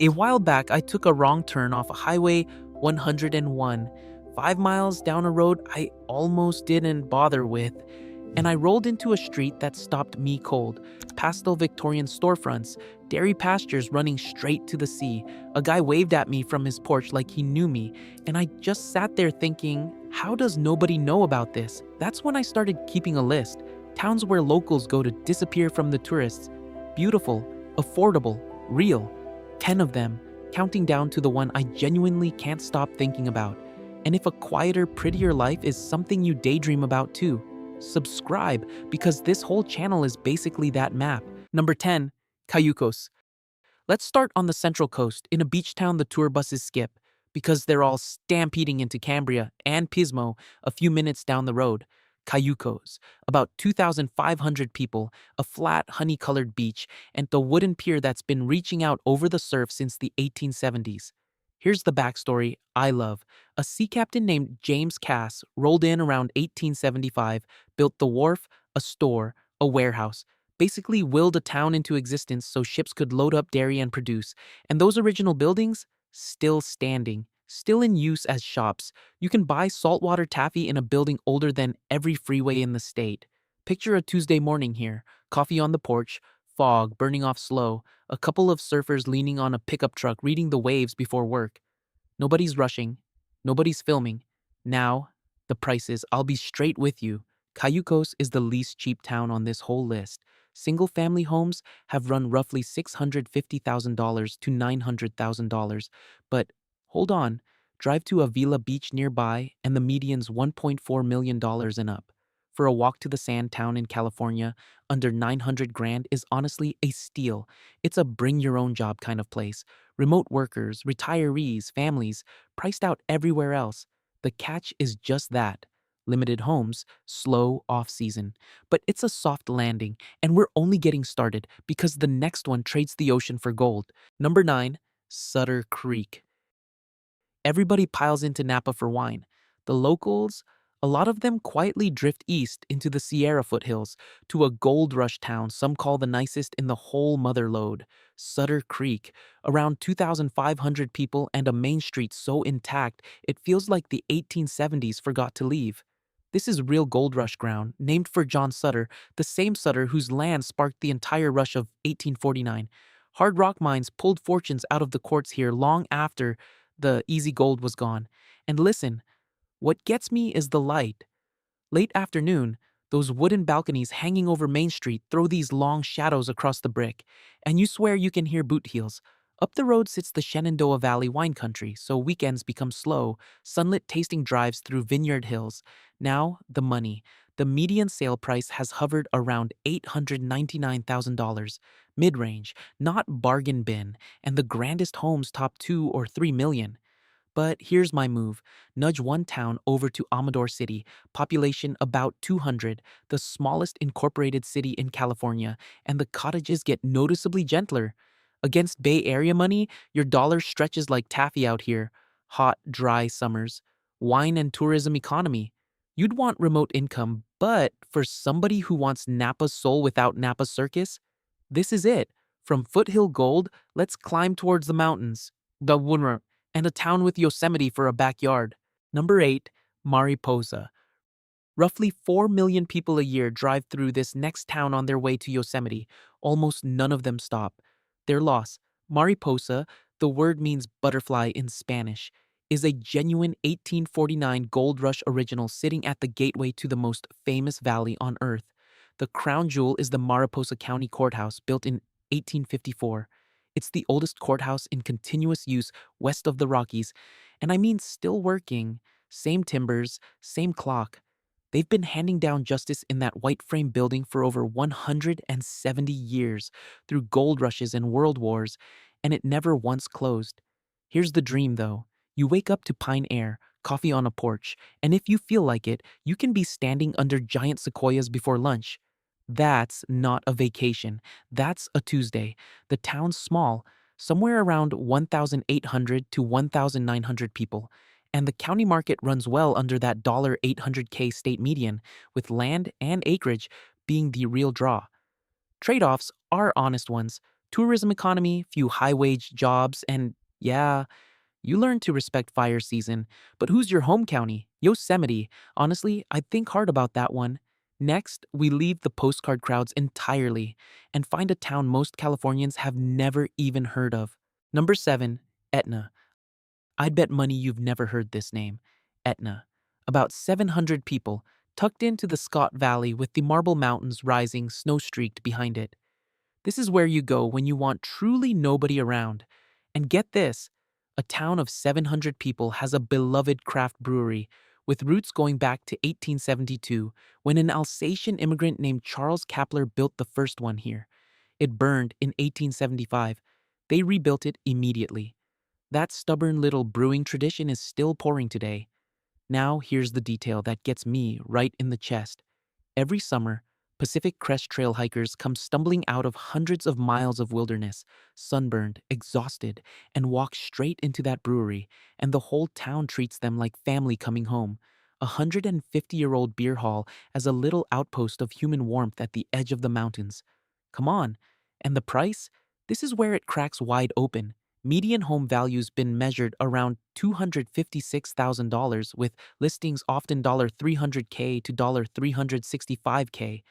A while back, I took a wrong turn off a Highway 101, 5 miles down a road I almost didn't bother with, and I rolled into a street that stopped me cold. Pastel Victorian storefronts, dairy pastures running straight to the sea. A guy waved at me from his porch like he knew me, and I just sat there thinking, how does nobody know about this? That's when I started keeping a list. Towns where locals go to disappear from the tourists. Beautiful, affordable, real. 10 of them, counting down to the one I genuinely can't stop thinking about. And if a quieter, prettier life is something you daydream about too, subscribe, because this whole channel is basically that map. Number 10, Cayucos. Let's start on the central coast, in a beach town the tour buses skip, because they're all stampeding into Cambria and Pismo a few minutes down the road. Cayucos, about 2,500 people, a flat, honey-colored beach, and the wooden pier that's been reaching out over the surf since the 1870s. Here's the backstory I love. A sea captain named James Cass rolled in around 1875, built the wharf, a store, a warehouse, basically willed a town into existence so ships could load up dairy and produce. And those original buildings? Still standing, still in use as shops. You can buy saltwater taffy in a building older than every freeway in the state. Picture a Tuesday morning here, coffee on the porch, fog burning off slow, a couple of surfers leaning on a pickup truck reading the waves before work. Nobody's rushing, nobody's filming. Now, the prices, I'll be straight with you. Cayucos is the least cheap town on this whole list. Single-family homes have run roughly $650,000 to $900,000. But hold on, drive to Avila Beach nearby and the median's $1.4 million and up. For a walk to the sand town in California, under 900 grand is honestly a steal. It's a bring-your-own-job kind of place. Remote workers, retirees, families, priced out everywhere else. The catch is just that. Limited homes, slow off-season. But it's a soft landing, and we're only getting started because the next one trades the ocean for gold. Number 9, Sutter Creek. Everybody piles into Napa for wine. The locals, a lot of them quietly drift east into the Sierra foothills to a gold rush town some call the nicest in the whole mother lode, Sutter Creek. Around 2,500 people and a main street so intact it feels like the 1870s forgot to leave. This is real gold rush ground, named for John Sutter, the same Sutter whose land sparked the entire rush of 1849. Hard rock mines pulled fortunes out of the quartz here long after the easy gold was gone. And listen, what gets me is the light. Late afternoon, those wooden balconies hanging over Main Street throw these long shadows across the brick, and you swear you can hear boot heels. Up the road sits the Shenandoah Valley wine country, so weekends become slow, sunlit tasting drives through vineyard hills. Now, the money. The median sale price has hovered around $899,000, mid-range, not bargain bin, and the grandest homes top 2 or 3 million. But here's my move. Nudge one town over to Amador City, population about 200, the smallest incorporated city in California, and the cottages get noticeably gentler. Against Bay Area money, your dollar stretches like taffy out here. Hot, dry summers. Wine and tourism economy. You'd want remote income, but for somebody who wants Napa's soul without Napa Circus, this is it. From foothill gold, let's climb towards the mountains. The Wunmer and a town with Yosemite for a backyard. Number 8, Mariposa. Roughly 4 million people a year drive through this next town on their way to Yosemite. Almost none of them stop. Their loss. Mariposa, the word means butterfly in Spanish, is a genuine 1849 gold rush original sitting at the gateway to the most famous valley on earth. The crown jewel is the Mariposa County Courthouse, built in 1854. It's the oldest courthouse in continuous use west of the Rockies, and I mean still working. Same timbers, same clock. They've been handing down justice in that white frame building for over 170 years, through gold rushes and world wars, and it never once closed. Here's the dream, though. You wake up to pine air, coffee on a porch, and if you feel like it, you can be standing under giant sequoias before lunch. That's not a vacation. That's a Tuesday. The town's small, somewhere around 1,800 to 1,900 people, and the county market runs well under that $800K state median, with land and acreage being the real draw. Trade-offs are honest ones. tourism economy, few high-wage jobs, and yeah, you learn to respect fire season. But who's your home county? Yosemite. Honestly, I'd think hard about that one. Next, we leave the postcard crowds entirely and find a town most Californians have never even heard of. Number 7, Etna. I'd bet money you've never heard this name. Etna. About 700 people, tucked into the Scott Valley with the Marble Mountains rising snow-streaked behind it. This is where you go when you want truly nobody around. And get this, a town of 700 people has a beloved craft brewery with roots going back to 1872 when an Alsatian immigrant named Charles Kapler built the first one here. It burned in 1875. They rebuilt it immediately. That stubborn little brewing tradition is still pouring today. Now here's the detail that gets me right in the chest. Every summer, Pacific Crest Trail hikers come stumbling out of hundreds of miles of wilderness, sunburned, exhausted, and walk straight into that brewery, and the whole town treats them like family coming home. A 150-year-old beer hall as a little outpost of human warmth at the edge of the mountains. Come on. And the price? This is where it cracks wide open. Median home values been measured around $256,000 with listings often $300K to $365K.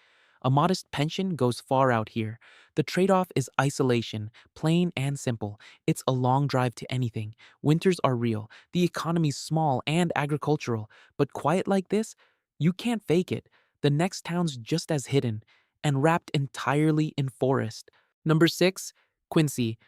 A modest pension goes far out here. The trade-off is isolation, plain and simple. It's a long drive to anything. Winters are real. The economy's small and agricultural. But quiet like this, you can't fake it. The next town's just as hidden and wrapped entirely in forest. Number 6, Quincy.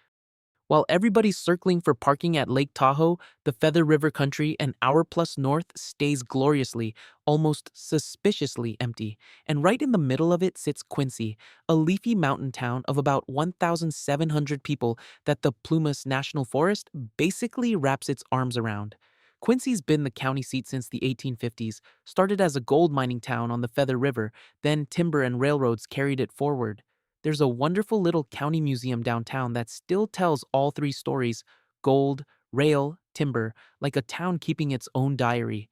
While everybody's circling for parking at Lake Tahoe, the Feather River Country an hour plus north stays gloriously, almost suspiciously empty. And right in the middle of it sits Quincy, a leafy mountain town of about 1,700 people that the Plumas National Forest basically wraps its arms around. Quincy's been the county seat since the 1850s, started as a gold mining town on the Feather River, then timber and railroads carried it forward. There's a wonderful little county museum downtown that still tells all three stories gold, rail, timber like a town keeping its own diary.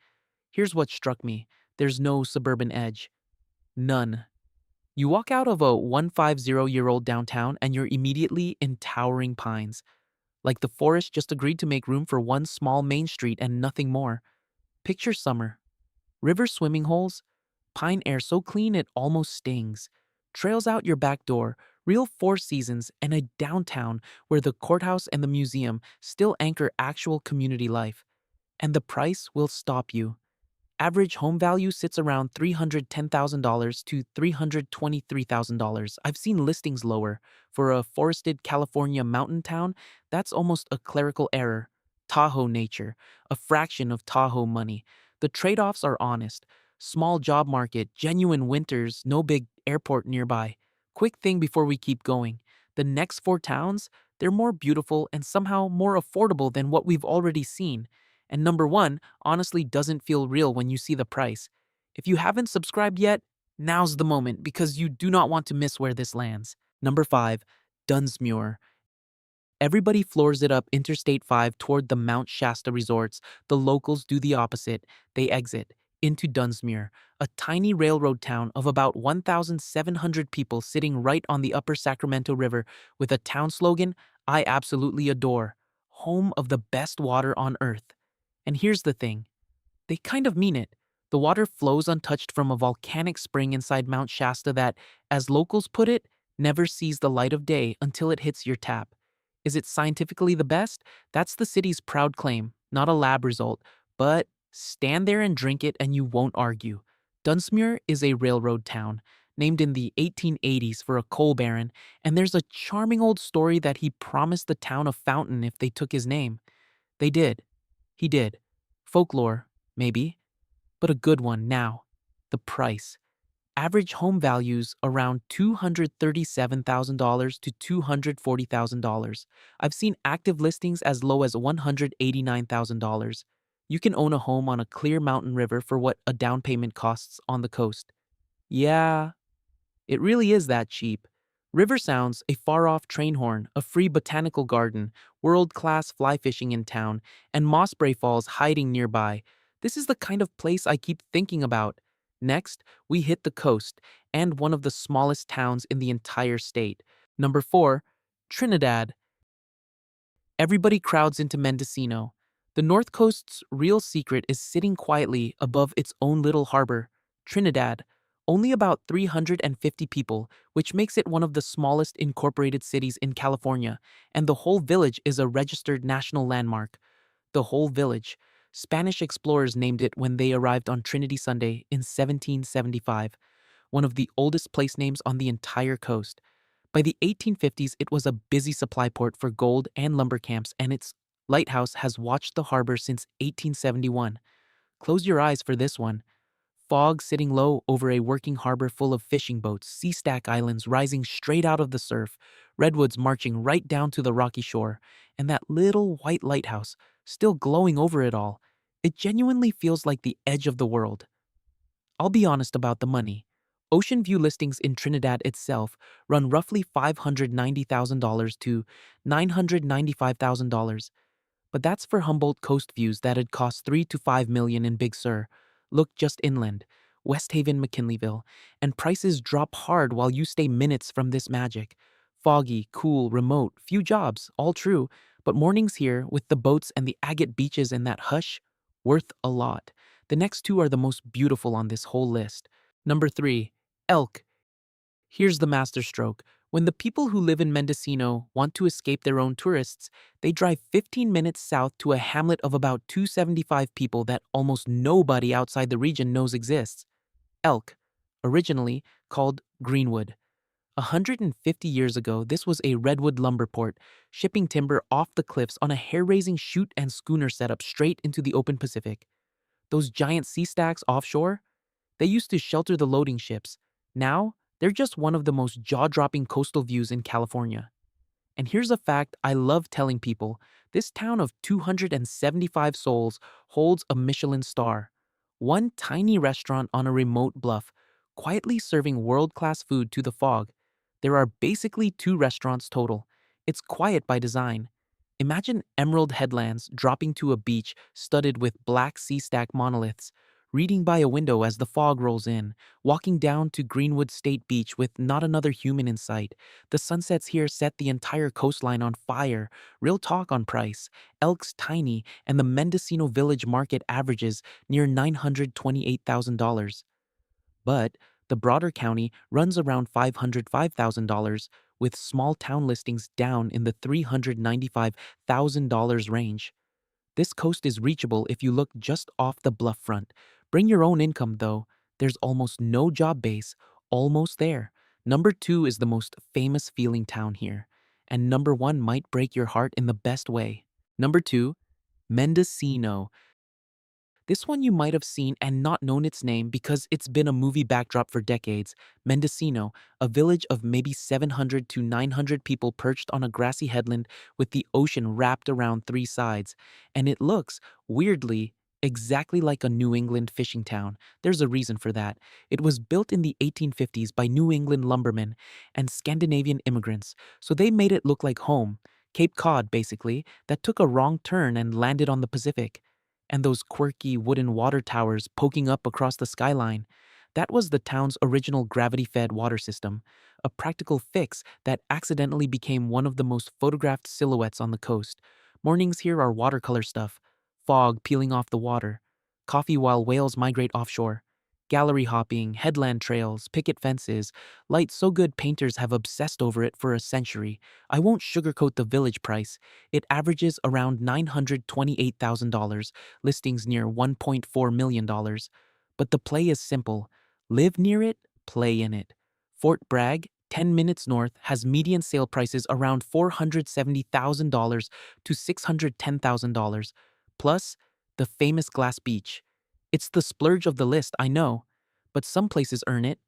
Here's what struck me there's no suburban edge. None. You walk out of a 150-year-old downtown and you're immediately in towering pines. Like the forest just agreed to make room for one small main street and nothing more. Picture summer. River swimming holes, pine air so clean it almost stings. Trails out your back door, real Four Seasons, and a downtown where the courthouse and the museum still anchor actual community life. And the price will stop you. Average home value sits around $310,000 to $323,000. I've seen listings lower. For a forested California mountain town, that's almost a clerical error. Tahoe nature, a fraction of Tahoe money. The trade-offs are honest. Small job market, genuine winters, no big airport nearby. Quick thing before we keep going. The next 4 towns, they're more beautiful and somehow more affordable than what we've already seen. And number 1 honestly doesn't feel real when you see the price. If you haven't subscribed yet, now's the moment because you do not want to miss where this lands. Number 5, Dunsmuir. Everybody floors it up Interstate 5 toward the Mount Shasta resorts. The locals do the opposite. They exit into Dunsmuir, a tiny railroad town of about 1,700 people sitting right on the upper Sacramento River with a town slogan I absolutely adore, home of the best water on earth. And here's the thing, they kind of mean it. The water flows untouched from a volcanic spring inside Mount Shasta that, as locals put it, never sees the light of day until it hits your tap. Is it scientifically the best? That's the city's proud claim, not a lab result. But stand there and drink it and you won't argue. Dunsmuir is a railroad town, named in the 1880s for a coal baron, and there's a charming old story that he promised the town a fountain if they took his name. They did. He did. Folklore, maybe, but a good one now. The price. Average home values around $237,000 to $240,000. I've seen active listings as low as $189,000. You can own a home on a clear mountain river for what a down payment costs on the coast. Yeah, it really is that cheap. River sounds, a far-off train horn, a free botanical garden, world-class fly fishing in town, and Mossbrae Falls hiding nearby. This is the kind of place I keep thinking about. Next, we hit the coast, and one of the smallest towns in the entire state. Number 4, Trinidad. Everybody crowds into Mendocino. The North Coast's real secret is sitting quietly above its own little harbor, Trinidad. Only about 350 people, which makes it one of the smallest incorporated cities in California, and the whole village is a registered national landmark. The whole village. Spanish explorers named it when they arrived on Trinity Sunday in 1775, one of the oldest place names on the entire coast. By the 1850s, it was a busy supply port for gold and lumber camps, and its lighthouse has watched the harbor since 1871. Close your eyes for this one. Fog sitting low over a working harbor full of fishing boats, sea stack islands rising straight out of the surf, redwoods marching right down to the rocky shore, and that little white lighthouse still glowing over it all. It genuinely feels like the edge of the world. I'll be honest about the money. Ocean view listings in Trinidad itself run roughly $590,000 to $995,000, but that's for Humboldt Coast views that'd cost 3 to 5 million in Big Sur. Look just inland, West Haven, McKinleyville, and prices drop hard while you stay minutes from this magic. Foggy, cool, remote, few jobs, all true, but mornings here with the boats and the agate beaches and that hush, worth a lot. The next two are the most beautiful on this whole list. Number 3, elk. Here's the masterstroke. When the people who live in Mendocino want to escape their own tourists, they drive 15 minutes south to a hamlet of about 275 people that almost nobody outside the region knows exists. Elk, originally called Greenwood. 150 years ago, this was a redwood lumber port, shipping timber off the cliffs on a hair-raising chute and schooner setup straight into the open Pacific. Those giant sea stacks offshore? They used to shelter the loading ships. Now, they're just one of the most jaw-dropping coastal views in California. And here's a fact I love telling people. This town of 275 souls holds a Michelin star. One tiny restaurant on a remote bluff, quietly serving world-class food to the fog. There are basically 2 restaurants total. It's quiet by design. Imagine emerald headlands dropping to a beach studded with black sea stack monoliths, reading by a window as the fog rolls in, walking down to Greenwood State Beach with not another human in sight. The sunsets here set the entire coastline on fire. Real talk on price. Elk's tiny, and the Mendocino Village market averages near $928,000. But the broader county runs around $505,000, with small town listings down in the $395,000 range. This coast is reachable if you look just off the bluff front. Bring your own income, though. There's almost no job base, almost there. Number 2 is the most famous feeling town here, and number 1 might break your heart in the best way. Number 2, Mendocino. This one you might have seen and not known its name because it's been a movie backdrop for decades. Mendocino, a village of maybe 700 to 900 people perched on a grassy headland with the ocean wrapped around 3 sides. And it looks, weirdly, exactly like a New England fishing town. There's a reason for that. It was built in the 1850s by New England lumbermen and Scandinavian immigrants, so they made it look like home. Cape Cod, basically, that took a wrong turn and landed on the Pacific. And those quirky wooden water towers poking up across the skyline. That was the town's original gravity-fed water system, a practical fix that accidentally became one of the most photographed silhouettes on the coast. Mornings here are watercolor stuff, fog peeling off the water, coffee while whales migrate offshore, gallery hopping, headland trails, picket fences, lights so good painters have obsessed over it for a century. I won't sugarcoat the village price. It averages around $928,000, listings near $1.4 million. But the play is simple. Live near it, play in it. Fort Bragg, 10 minutes north, has median sale prices around $470,000 to $610,000, plus the famous glass beach. It's the splurge of the list, I know, but some places earn it.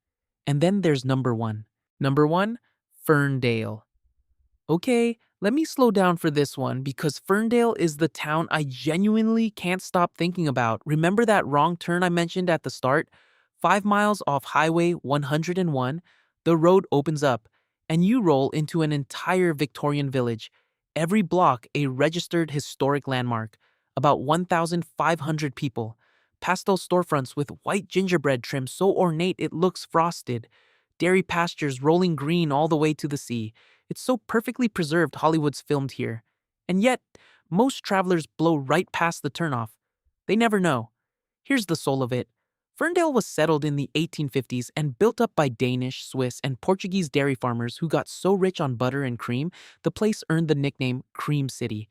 And then there's number 1. Number 1, Ferndale. Okay, let me slow down for this one because Ferndale is the town I genuinely can't stop thinking about. Remember that wrong turn I mentioned at the start? 5 miles off Highway 101, the road opens up, and you roll into an entire Victorian village. Every block a registered historic landmark. About 1,500 people. Pastel storefronts with white gingerbread trim so ornate it looks frosted. dairy pastures rolling green all the way to the sea. It's so perfectly preserved Hollywood's filmed here. And yet, most travelers blow right past the turnoff. They never know. Here's the soul of it. Ferndale was settled in the 1850s and built up by Danish, Swiss, and Portuguese dairy farmers who got so rich on butter and cream, the place earned the nickname Cream City.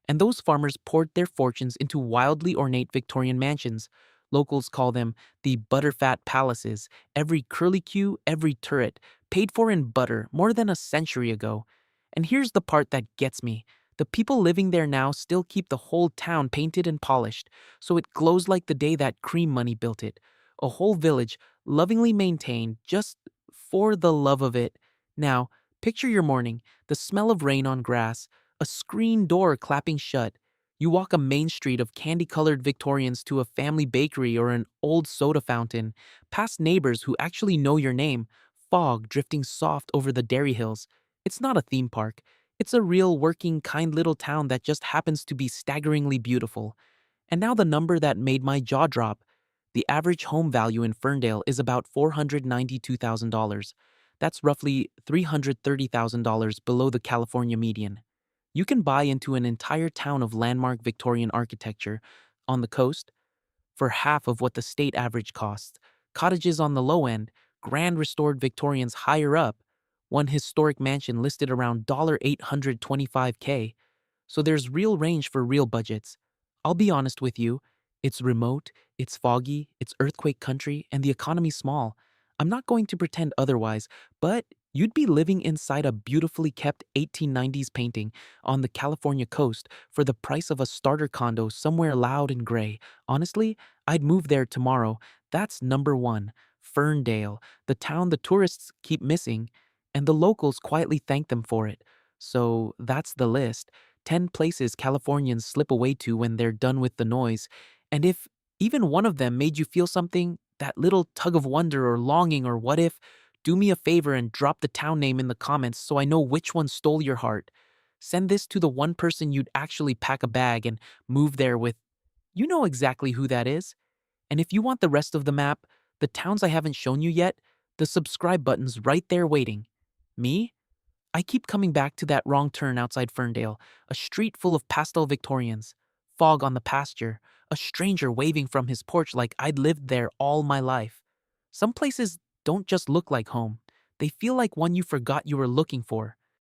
And those farmers poured their fortunes into wildly ornate Victorian mansions. Locals call them the butterfat palaces, every curlicue, every turret, paid for in butter more than a century ago. And here's the part that gets me. The people living there now still keep the whole town painted and polished, so it glows like the day that cream money built it. A whole village, lovingly maintained, just for the love of it. Now, picture your morning, the smell of rain on grass, a screen door clapping shut. You walk a main street of candy-colored Victorians to a family bakery or an old soda fountain, past neighbors who actually know your name, fog drifting soft over the dairy hills. It's not a theme park. It's a real working, kind little town that just happens to be staggeringly beautiful. And now the number that made my jaw drop. The average home value in Ferndale is about $492,000. That's roughly $330,000 below the California median. You can buy into an entire town of landmark Victorian architecture on the coast for half of what the state average costs. Cottages on the low end, grand restored Victorians higher up, one historic mansion listed around $825K. So there's real range for real budgets. I'll be honest with you, it's remote, it's foggy, it's earthquake country, and the economy's small. I'm not going to pretend otherwise, but you'd be living inside a beautifully kept 1890s painting on the California coast for the price of a starter condo somewhere loud and gray. Honestly, I'd move there tomorrow. That's number one. Ferndale, the town the tourists keep missing, and the locals quietly thank them for it. So that's the list. 10 places Californians slip away to when they're done with the noise. And if even one of them made you feel something, that little tug of wonder or longing or what if, do me a favor and drop the town name in the comments so I know which one stole your heart. Send this to the one person you'd actually pack a bag and move there with. You know exactly who that is. And if you want the rest of the map, the towns I haven't shown you yet, the subscribe button's right there waiting. Me? I keep coming back to that wrong turn outside Ferndale, a street full of pastel Victorians, fog on the pasture, a stranger waving from his porch like I'd lived there all my life. Some places don't just look like home, they feel like one you forgot you were looking for.